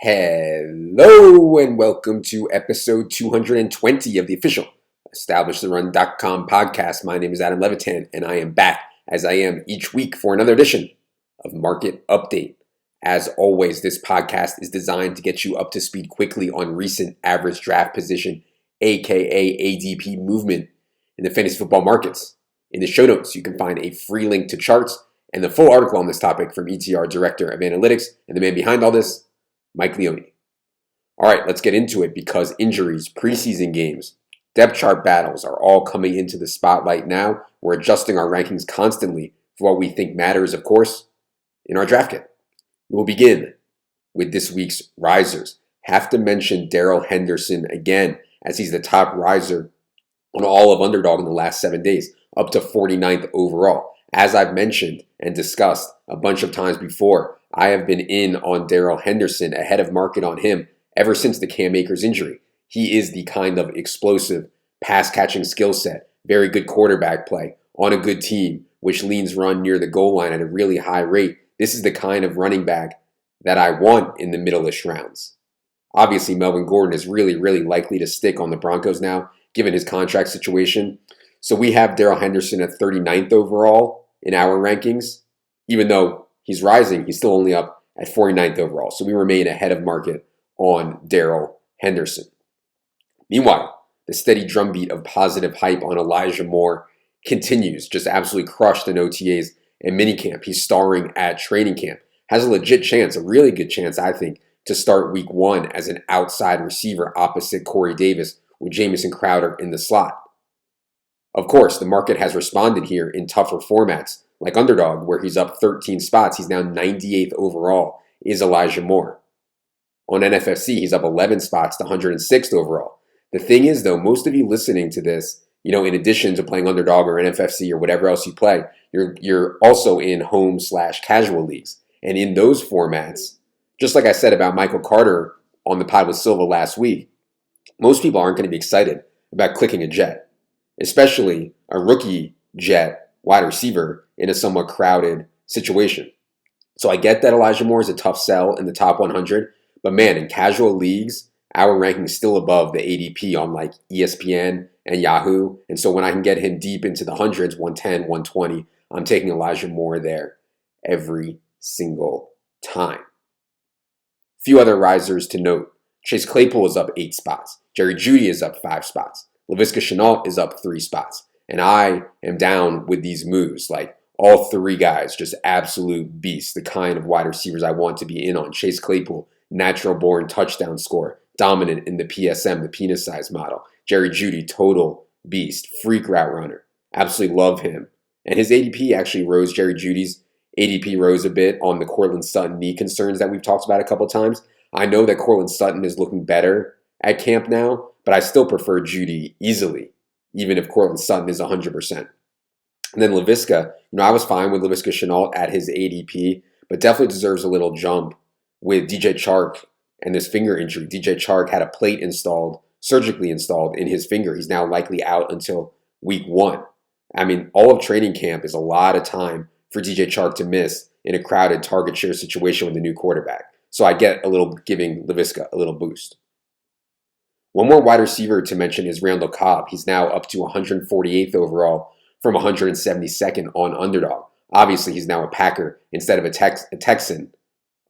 Hello and welcome to episode 220 of the official EstablishTheRun.com podcast. My name is Adam Levitan and I am back as I am each week for another edition of Market Update. As always, this podcast is designed to get you up to speed quickly on recent average draft position, aka ADP movement in the fantasy football markets. In the show notes, you can find a free link to charts and the full article on this topic from ETR Director of Analytics and the man behind all this, Mike Leone. All right, let's get into it because injuries, preseason games, depth chart battles are all coming into the spotlight now. We're adjusting our rankings constantly for what we think matters, of course, in our draft kit. We will begin with this week's risers. Have to mention Darrell Henderson again, as he's the top riser on all of Underdog in the last 7 days, up to 49th overall. As I've mentioned and discussed a bunch of times before, I have been in on Darrell Henderson, ahead of market on him, ever since the Cam Akers injury. He is the kind of explosive pass-catching skill set, very good quarterback play, on a good team, which leans run near the goal line at a really high rate. This is the kind of running back that I want in the middle-ish rounds. Obviously, Melvin Gordon is really likely to stick on the Broncos now, given his contract situation. So we have Darrell Henderson at 39th overall in our rankings. Even though he's rising, he's still only up at 49th overall. So we remain ahead of market on Darrell Henderson. Meanwhile, the steady drumbeat of positive hype on Elijah Moore continues. Just absolutely crushed in OTAs and minicamp. He's starring at training camp. Has a legit chance, a really good chance, I think, to start week 1 as an outside receiver opposite Corey Davis with Jamison Crowder in the slot. Of course, the market has responded here in tougher formats, like Underdog, where he's up 13 spots. He's now 98th overall, is Elijah Moore. On NFFC, he's up 11 spots to 106th overall. The thing is, though, most of you listening to this, in addition to playing Underdog or NFFC or whatever else you play, you're also in home/casual leagues. And in those formats, just like I said about Michael Carter on the pod with Silva last week, most people aren't going to be excited about clicking a jet, especially a rookie jet wide receiver in a somewhat crowded situation. So I get that Elijah Moore is a tough sell in the top 100, but man, in casual leagues, our ranking is still above the ADP on like ESPN and Yahoo. And so when I can get him deep into the hundreds, 110, 120, I'm taking Elijah Moore there every single time. Few other risers to note. Chase Claypool is up 8 spots. Jerry Jeudy is up 5 spots. Laviska Shenault is up 3 spots. And I am down with these moves. Like all 3 guys, just absolute beasts, the kind of wide receivers I want to be in on. Chase Claypool, natural born touchdown scorer, dominant in the PSM, the penis size model. Jerry Jeudy, total beast, freak route runner. Absolutely love him. And his ADP actually rose. Jerry Jeudy's ADP rose a bit on the Courtland Sutton knee concerns that we've talked about a couple times. I know that Courtland Sutton is looking better at camp now, but I still prefer Jeudy easily, even if Courtland Sutton is 100%. And then Laviska, I was fine with Laviska Shenault at his ADP, but definitely deserves a little jump with DJ Chark and this finger injury. DJ Chark had a plate surgically installed in his finger. He's now likely out until week 1. I mean, all of training camp is a lot of time for DJ Chark to miss in a crowded target share situation with a new quarterback. So I get giving Laviska a little boost. One more wide receiver to mention is Randall Cobb. He's now up to 148th overall from 172nd on Underdog. Obviously, he's now a Packer instead of a Texan,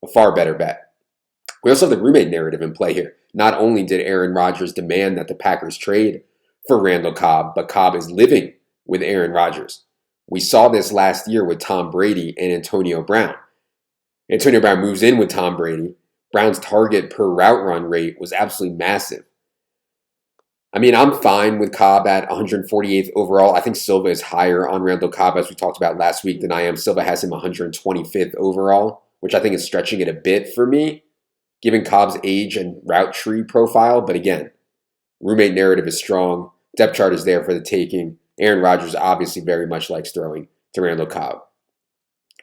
a far better bet. We also have the roommate narrative in play here. Not only did Aaron Rodgers demand that the Packers trade for Randall Cobb, but Cobb is living with Aaron Rodgers. We saw this last year with Tom Brady and Antonio Brown. Antonio Brown moves in with Tom Brady. Brown's target per route run rate was absolutely massive. I mean, I'm fine with Cobb at 148th overall. I think Silva is higher on Randall Cobb, as we talked about last week, than I am. Silva has him 125th overall, which I think is stretching it a bit for me, given Cobb's age and route tree profile. But again, roommate narrative is strong. Depth chart is there for the taking. Aaron Rodgers obviously very much likes throwing to Randall Cobb.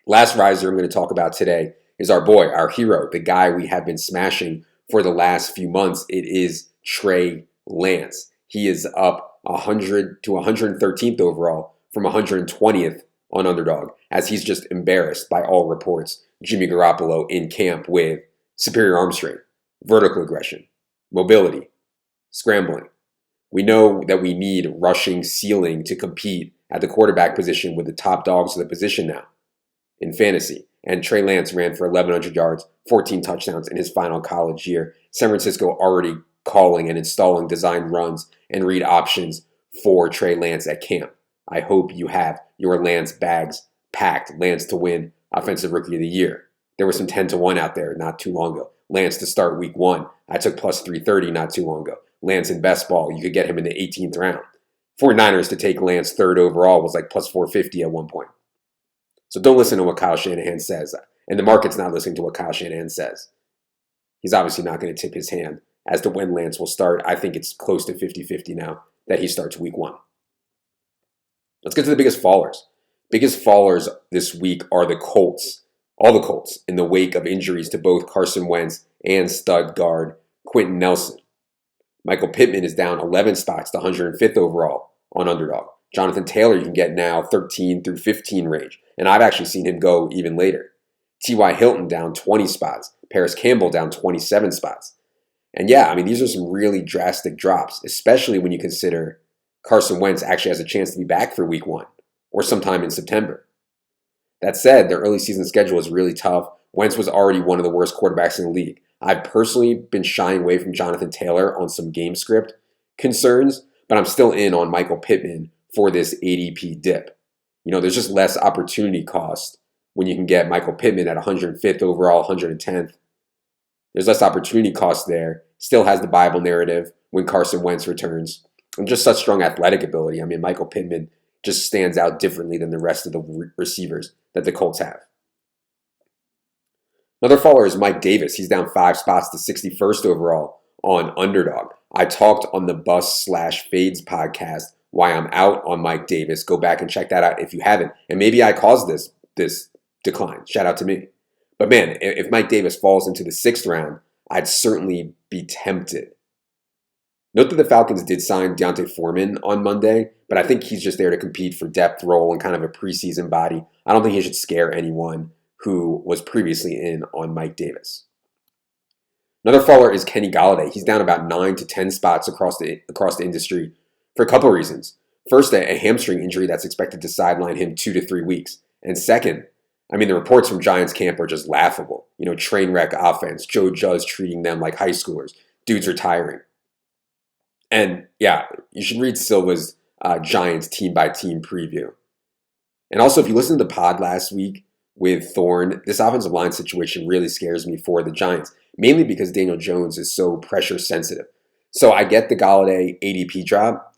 Last riser I'm going to talk about today is our boy, our hero, the guy we have been smashing for the last few months. It is Trey Lance. He is up 100 to 113th overall from 120th on Underdog, as he's just embarrassed by all reports Jimmy Garoppolo in camp with superior arm strength. vertical aggression, mobility, scrambling. We know that we need rushing ceiling to compete at the quarterback position with the top dogs of the position now in fantasy. And Trey Lance ran for 1,100 yards, 14 touchdowns in his final college year. San Francisco already calling and installing design runs and read options for Trey Lance at camp. I hope you have your Lance bags packed. Lance to win Offensive Rookie of the Year. There was some 10-1 out there not too long ago. Lance to start week 1. I took plus 330 not too long ago. Lance in best ball, you could get him in the 18th round. 49ers to take Lance third overall was like plus 450 at one point. So don't listen to what Kyle Shanahan says. And the market's not listening to what Kyle Shanahan says. He's obviously not going to tip his hand as to when Lance will start. I think it's close to 50-50 now that he starts week 1. Let's get to the biggest fallers. Biggest fallers this week are the Colts. All the Colts in the wake of injuries to both Carson Wentz and stud guard Quentin Nelson. Michael Pittman is down 11 spots to 105th overall on Underdog. Jonathan Taylor you can get now 13 through 15 range. And I've actually seen him go even later. T.Y. Hilton down 20 spots. Paris Campbell down 27 spots. And yeah, I mean, these are some really drastic drops, especially when you consider Carson Wentz actually has a chance to be back for week 1 or sometime in September. That said, their early season schedule is really tough. Wentz was already one of the worst quarterbacks in the league. I've personally been shying away from Jonathan Taylor on some game script concerns, but I'm still in on Michael Pittman for this ADP dip. You know, there's just less opportunity cost when you can get Michael Pittman at 105th overall, 110th. There's less opportunity cost there. Still has the Bible narrative when Carson Wentz returns. And just such strong athletic ability. I mean, Michael Pittman just stands out differently than the rest of the receivers that the Colts have. Another faller is Mike Davis. He's down 5 spots to 61st overall on Underdog. I talked on the Bust/Fades podcast why I'm out on Mike Davis. Go back and check that out if you haven't. And maybe I caused this decline. Shout out to me. But man, if Mike Davis falls into the 6th round, I'd certainly be tempted. Note that the Falcons did sign D'Onta Foreman on Monday, but I think he's just there to compete for depth role and kind of a preseason body. I don't think he should scare anyone who was previously in on Mike Davis. Another faller is Kenny Golladay. He's down about 9 to 10 spots across the industry for a couple of reasons. First, a hamstring injury that's expected to sideline him 2 to 3 weeks. And second, I mean, the reports from Giants camp are just laughable. You know, train wreck offense, Joe Judge treating them like high schoolers, dudes retiring. And yeah, you should read Silva's Giants team-by-team preview. And also, if you listened to the pod last week with Thorne, this offensive line situation really scares me for the Giants, mainly because Daniel Jones is so pressure sensitive. So I get the Golladay ADP drop.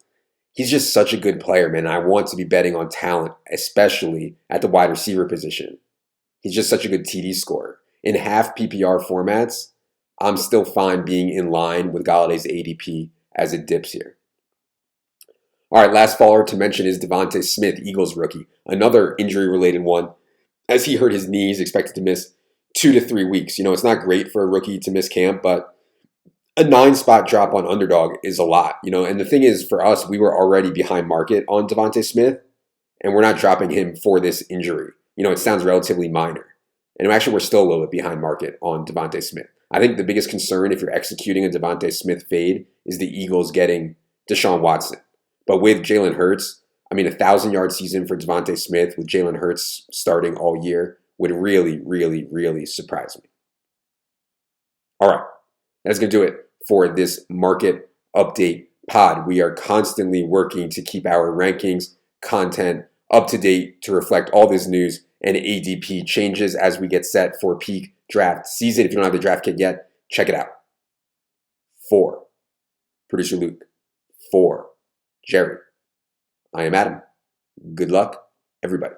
He's just such a good player, man. I want to be betting on talent, especially at the wide receiver position. He's just such a good TD scorer. In half PPR formats, I'm still fine being in line with Galladay's ADP as it dips here. All right, last faller to mention is Devontae Smith, Eagles rookie. Another injury-related one. As he hurt his knee, he's expected to miss 2 to 3 weeks. You know, it's not great for a rookie to miss camp, but a 9-spot drop on Underdog is a lot. You know, and the thing is, for us, we were already behind market on Devontae Smith, and we're not dropping him for this injury. You know, it sounds relatively minor. And actually, we're still a little bit behind market on Devontae Smith. I think the biggest concern if you're executing a Devontae Smith fade is the Eagles getting Deshaun Watson. But with Jalen Hurts, I mean, a 1,000-yard season for Devontae Smith with Jalen Hurts starting all year would really, really, really surprise me. All right, that's going to do it for this market update pod. We are constantly working to keep our rankings content up to date to reflect all this news and ADP changes as we get set for peak draft season. If you don't have the draft kit yet, check it out. 4, Producer Luke. 4, Jerry. I am Adam. Good luck, everybody.